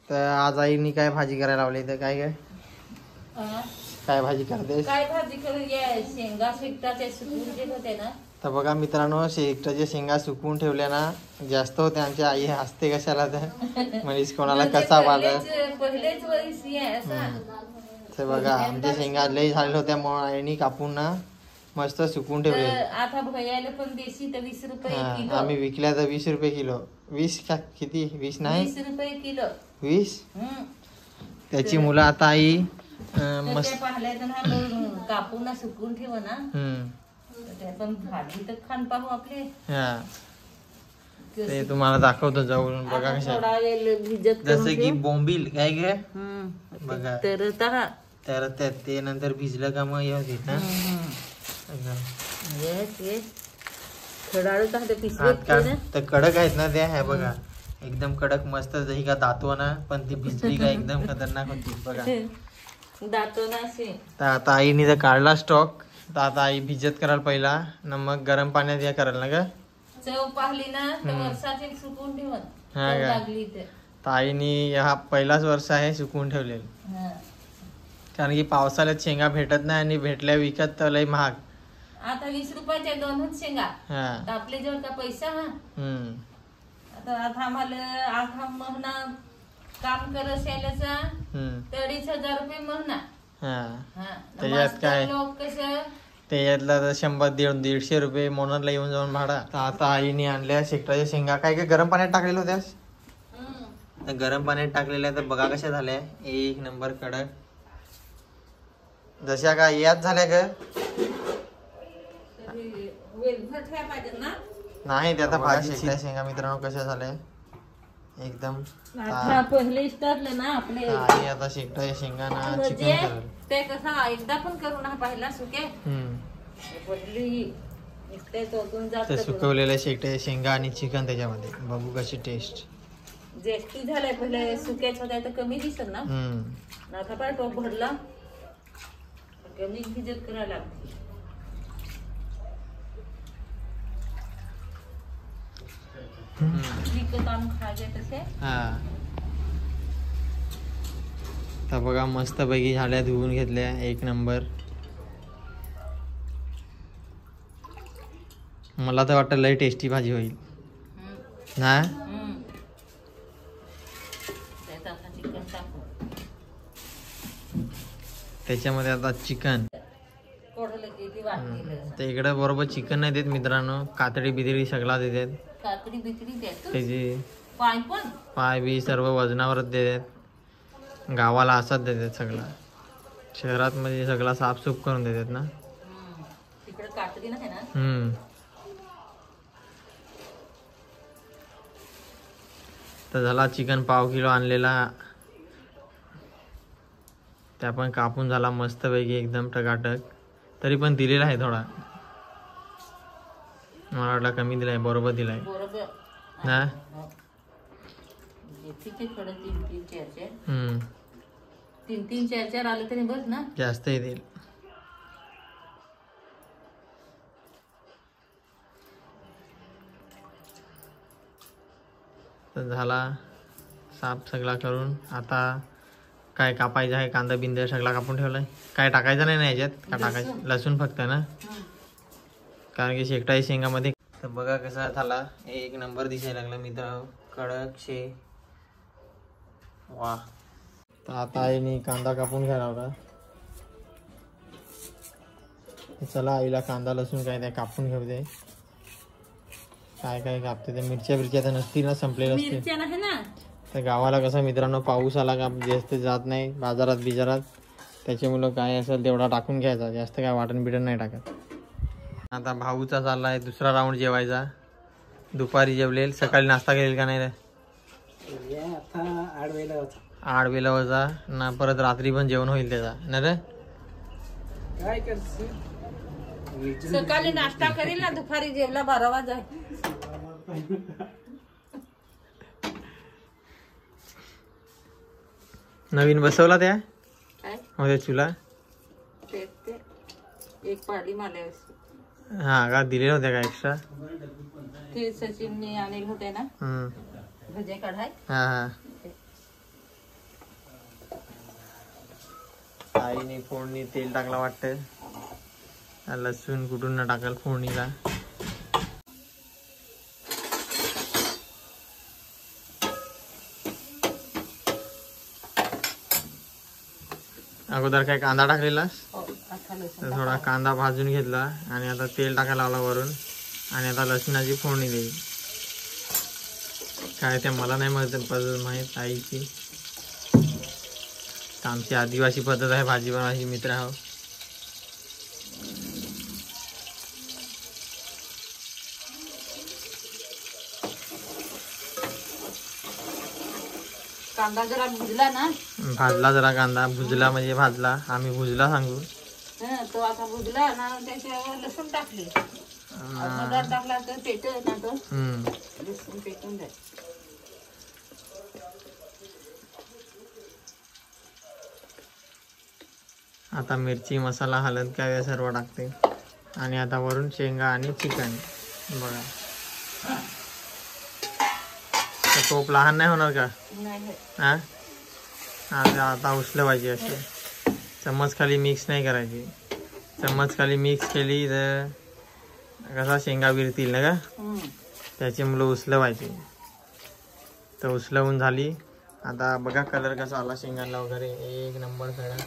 तर आज आईनी काय भाजी करायला लावली तर काय काय भाजी करतेस? काय भाजी करूया? शेंगा शेकटाचे सुकून जे होते ना. तर बघा मित्रांनो, शेकटाच्या शेंगा सुकवून ठेवल्या ना, जास्त होते. आमची आई हसते कशाला तर म्हणजे कोणाला कसा वाटत पहिलेच वर्षी आहे असा. तर बघा आमच्या शेंगा लई झालेल्या होत्या म्हणून आईनी कापून ना मस्त सुकवून ठेवले. आता भैयाला पण देशी तर 20 रुपये किलो. आम्ही विकल्या तर 20 रुपये किलो. 20 का किती? 20 नाही 20 रुपये किलो. 20. त्याची मुलं आता आई मस्त कापून सुकून ठेव ना. पण भाजी तर खान पाहू आपले. ते तुम्हाला दाखवतो जाऊन बघा कशा. जसं की बोंबील काय गे बघा तर ते नंतर भिजलं का मग हे होते ना. तर कडक आहेत ना त्या. ह्या बघा एकदम कडक मस्त जशी का दातवना, पण ती भिजली का एकदम खतरनाक होती बघा. तर आता आईने जर काढला स्टॉक तर आता आई भिजत कराल पहिला ना, मग गरम पाण्यात या कराल ना ग. चव पाहिली ना तर वर्षाचे सुकून ठेवून. तर आईनी हा पहिलाच वर्ष आहे सुकवून ठेवलेलं. कारण की पावसाळ्यात शेंगा भेटत नाही आणि भेटल्या विकत तर लय महाग. आता 20 रुपयाच्या 2 शेंगा. आपले जवळ का पैसा. आता आम्हाला आठा महिना काम करत यायचा 2,500 रुपये महिना. त्याच्यात काय त्याच्यातला तर 100-150 रुपये मोनरला येऊन जाऊन भाडा. तर आता आईने आणल्या शेकटाच्या शेंगा. काय काय गरम पाण्यात टाकलेलं होत्यास? तर गरम पाण्यात टाकलेल्या तर बघा कशा झाल्या. एक नंबर कडक जशा का याच झाल्या ग. नाही त्या भाजी शेंगा मित्रांनो कशा झाल्या एकदम. आणि आता शेकटाच्या शेंगा ना चिकन करेल. ते कसं एकदा पण करू ना पाहिला सुके. ते सुकवलेल्या शेकटाच्या शेंगा आणि चिकन त्याच्यामध्ये बघू कशी टेस्ट. जेस्टी झालाय पहिले सुक्याच होत्या तर कमी दिसत ना. आता पाय टोप भरला कमी भिजत करायला लागते. तर बघा मस्त पैकी झाल्या, धुवून घेतल्या एक नंबर. मला तर वाटतं लय टेस्टी भाजी होईल ना. त्याच्यामध्ये आता चिकन. तर इकडे बरोबर चिकन नाही देत मित्रांनो, कातडी बितडी सगळा देतात. त्याची पाय बी सर्व वजनावरच देतात. गावाला असाच देतात सगळा. शहरात म्हणजे सगळा साफसूफ करून देतात ना. तर झाला चिकन पाव किलो आणलेला. त्या पण कापून झाला मस्त पैकी एकदम टकाटक. तरी पण दिलेला आहे थोडा. मला वाटला कमी दिलाय. बरोबर दिलाय ना. 3-4 आले तरी बस ना. जास्त येतील. तर झाला साफ सगळा करून. आता काय कापायचं आहे. कांदा बिंदा सगळा कापून ठेवलाय. काय टाकायचं नाही ना याच्यात का टाकायचं? लसूण फक्त ना, कारण की शेकटाच्या शेंगामध्ये. तर बघा कसा झाला. एक नंबर दिसायला लागला मित्रांनो, कडक शे. वा. तर आता आईने कांदा कापून घ्यायला होता. चला आईला कांदा लसूण काय ते कापून घेऊ दे. काय काय कापते ते. मिरच्या तर नसतील ना, संपलेल्या असतील. तर गावाला कसा मित्रांनो पाऊस आला का जास्त जात नाही बाजारात बिजारात. त्याच्यामुळं काय असेल तेवढा टाकून घ्यायचा. जास्त काय वाटण बिटण नाही टाकत. आता भाऊचा चाललाय दुसरा राऊंड जेवायचा. दुपारी जेवलेल. सकाळी नाश्ता केलेला का नाही रे? 8 वेळेला वजा ना. परत रात्री पण जेवण होईल त्याचा ना रे. सकाळी नाश्ता करेल ना, दुपारी जेवला 12 वाजा. नवीन बसवला त्या मध्ये चुला. एक पाडी मारल्या. हा का दिलेल्या होत्या का एक्स्ट्रा? ते सचिनने आणले होते ना भजे काढाय. आईने फोडणी तेल टाकला वाटतं. लसूण कुठून न टाकल फोडणीला. अगोदर काय कांदा टाकलेलास? तर थोडा कांदा भाजून घेतला आणि आता तेल टाकायला लावला वरून आणि आता लसणाची फोडणी दिली. काय ते मला नाही माहित आईची. आमची आदिवासी पद्धत आहे भाजी बनवायची मित्र आहो. कांदा जरा भुजला ना, भाजला जरा कांदा. भुजला म्हणजे भाजला, आम्ही भुजला सांगू. तो आता भुजला ना, त्याच्यावर लसूण टाकले. मधात टाकला तर पेट ना, तो लसूण पेटून जाईल. आता मिरची मसाला हळद काय सर्व टाकते आणि आता वरून शेंगा आणि चिकन. बघा टोप लहान नाही होणार का? हा आता उचलं पाहिजे. असे चम्मच खाली मिक्स नाही करायची. चम्मच खाली मिक्स केली तर कसा शेंगा विरतील ना का, त्याची मुलं उचलं पाहिजे. तर उचलवून झाली. आता बघा कलर कसा आला शेंगांना वगैरे, एक नंबर कलर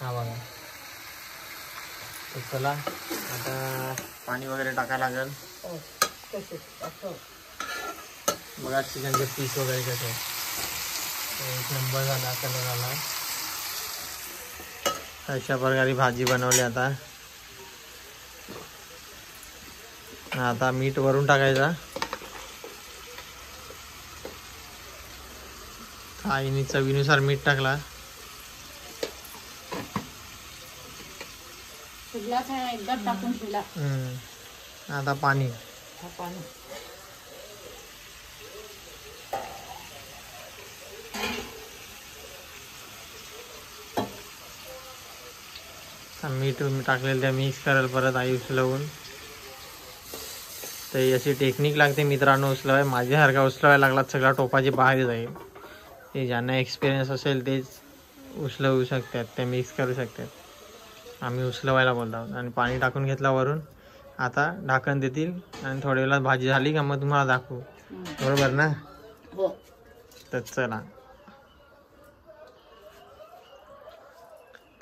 हा बघा. तर चला आता पाणी वगैरे टाकायला लागेल. बघा चिकनचे पीस वगैरे कसे एक नंबर झाला, कलर आला. अशा प्रकारे भाजी बनवली. आता मीठ वरून टाकायचा. आईने चवीनुसार मीठ टाकला. एकदा टाकून ठेवला. आता पाणी. मीठ टाकलेलं त्या मिक्स करायला परत आई उचलवून. तर अशी टेक्निक लागते मित्रांनो उचलवाय. माझ्यासारखा उचलवायला लागला सगळा टोपाची बाहेर जाईल. ते ज्यांना एक्सपिरियन्स असेल तेच उचलवू शकतात, ते मिक्स करू शकतात. आम्ही उचलवायला बोलतो. आणि पाणी टाकून घेतला वरून. आता ढाकण देतील आणि थोड्या वेळात भाजी झाली का मग तुम्हाला दाखवू. बरोबर ना? तर चला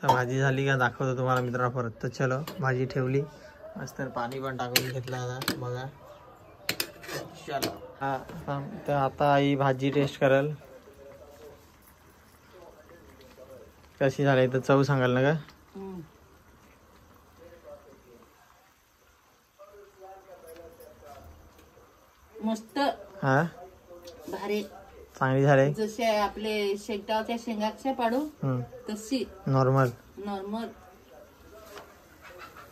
तर भाजी झाली का दाखवतो तुम्हाला मित्रांनो परत. तर चलो भाजी ठेवली मस्त. पाणी पण टाकून घेतलं आता बघा. चलो हा तर आता आई भाजी टेस्ट करेल कशी झाली. तर चव सांगाल ना का? मस्त. हा भारी चांगली झाली. जसे आपले शेकटावच्या शेंगाचे पाडू तशी नॉर्मल.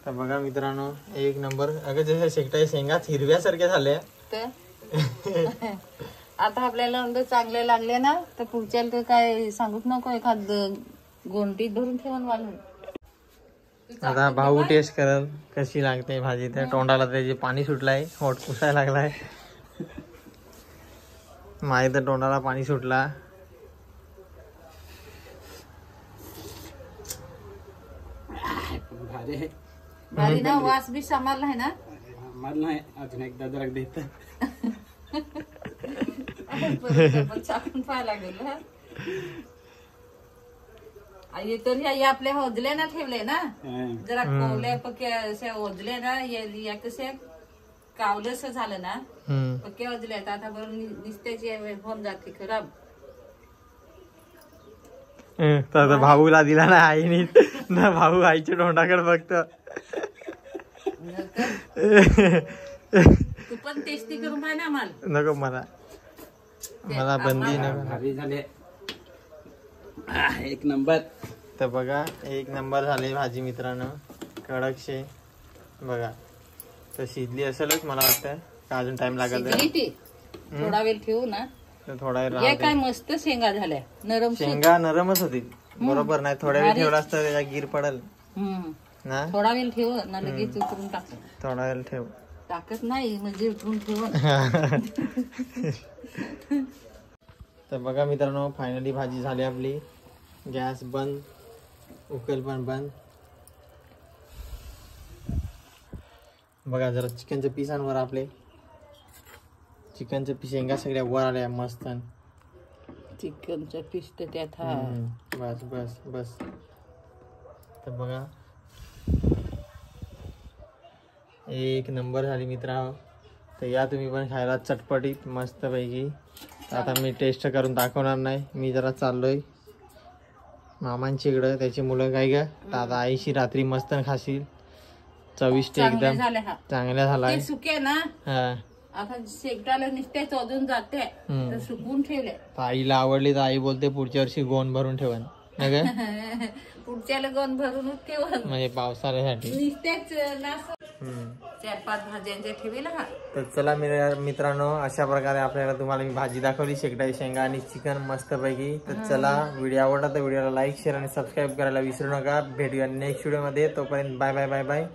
तर बघा मित्रांनो एक नंबर. अगं जसे शेकटाच्या शेंगाच हिरव्यासारख्या झाल्या. आता आपल्याला चांगले लागले ना तर पुढच्या तर काय सांगूच नको. एखाद गोंटीत भरून ठेवून वाळून. आता भाऊ टेस्ट करल कशी लागते भाजी. त्या तोंडाला त्याचे पाणी सुटलाय, होट पुसायला लागलाय. माझ्या तर तोंडाला पाणी सुटला. भारी ना, वास बी समारला आहे ना. नाही अजून एकदा जरा देत चाकून पाहायला लागेल. तर ह्या आपल्या होदल्या ना ठेवले ना जरा कोवल्या पक्या अशा ओदल्या ना, या कशा कावलंस झालं ना पक्या ओदल्या. आता बरोबर निस्त्याची होऊन जाते खराब. तर भाऊला दिला ना आईने ना. भाऊ आईच्या तोंडाकडे बघतो. तू पण टेस्टी करून पाहिजे ना. मला नको, मला बंदी नको. भारी झाले एक नंबर. तर बघा एक नंबर झाली भाजी मित्रांनो. कडक शे बघा. तर शिजली असेलच मला वाटतं का अजून टाइम लागेल. थोडा वेळ ठेवू ना. थोडा वेळ हे काय मस्त शेंगा झाल्या. नरम शेंगा नरमच होती बरोबर. नाही थोड्या वेळ ठेवला असतं त्याच्या गिर पडल ना. थोडा वेळ ठेव ना, लगेच उतरून टाक. थोडा वेळ ठेव. टाकत नाही म्हणजे उतरून ठेव. तर बघा मित्रांनो फायनली भाजी झाली आपली. गॅस बंद उकल पण बंद. बघा जरा चिकनच्या पिसांवर आपले चिकनच्या पीस शेंगा सगळ्या वर आल्या मस्त. चिकनचं पीस तर त्यात बस बस बस. तर बघा एक नंबर झाली मित्रांनो. तर या तुम्ही पण खायला चटपटीत मस्त पैकी. आता मी टेस्ट करून दाखवणार नाही. मी जरा चाललोय मामांच्या इकडं. त्याची मुलं काय का तर आता आईशी रात्री मस्त खाशील. चविष्ट एकदम चांगल्या झाला सुके ना. आता शेकटाला नुसतेच अजून जाते तर सुकवून ठेवले. आईला आवडली तर आई बोलते पुढच्या वर्षी गोण भरून ठेवा नाही का. पुढच्याला गोण भरून ठेवा म्हणजे पावसाळ्यासाठी नुसतेच 4-5 भाज्यांचे ठेवेल. तर चला मित्रांनो अशा प्रकारे आपल्याला तुम्हाला मी भाजी दाखवली शेकटाची शेंगा आणि चिकन मस्त पैकी. तर चला व्हिडिओ आवडला तर व्हिडिओला लाईक शेअर आणि सबस्क्राईब करायला विसरू नका. भेटूया नेक्स्ट व्हिडिओ मध्ये. तोपर्यंत bye bye bye bye bye.